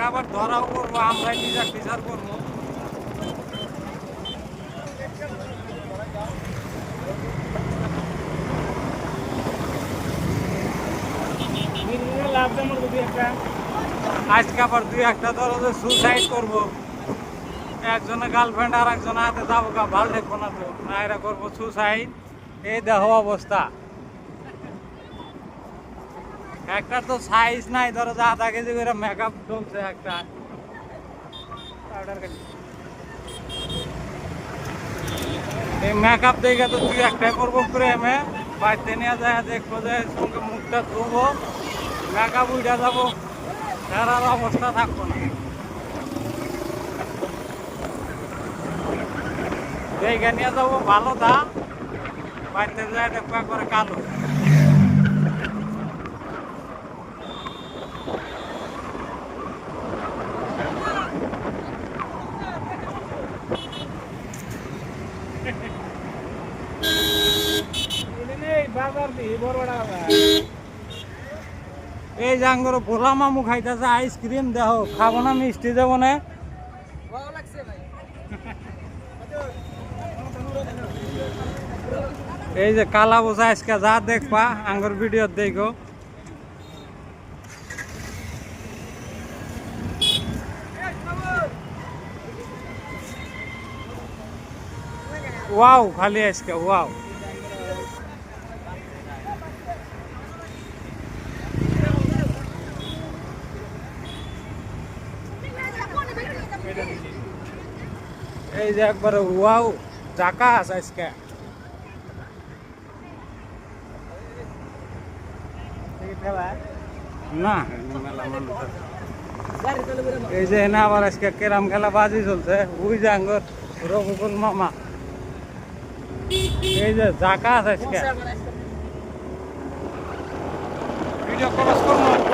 আবার ধরাও করবো, আমরাই বিচার টিচার করবো। আজকে আবার দুই একটা ধরো যে সুসাইড করবো, একজনের গার্লফ্রেন্ড আর একজনের হাতে যাবো গা, ভাল দেখবো না তো, না এরা করবো সুসাইড। এই দেহ অবস্থা, একটা তো সাইজ নাই, ধরো যে আধা কেজি করে মেকআপ চলছে একটা। এই মেকআপ দেখে তো তুই একটাই করবো করে এমে বাড়িতে নিয়ে যায়, দেখবো যে সঙ্গে মুখটা ধুবো, মেকআপ উঠে যাবো, তার আর অবস্থা থাকবো না। দেখে নিয়ে যাবো ভালো দা, বাড়িতে যায় দেখবো একবারে কালো। এই জাঙ্গর ভোলা মামু খাইতেছে আইসক্রিম, দেহ খাবো না, মিষ্টি দেবো না। এই যে কালা বোঝা আজকে যা দেখবা আঙ্গর ভিডিও দেখো। ওয়াও খালি আজকে ওয়াও। এই যে একবারে ওয়াও জাকাস আজকে। না এই যে না আবার আজকে কেরাম খেলা বাজি চলছে, ওই যে আঙ্গর রফিকুল মামা। এই যে জাকাস আজকে ভিডিও ক্রস করবো।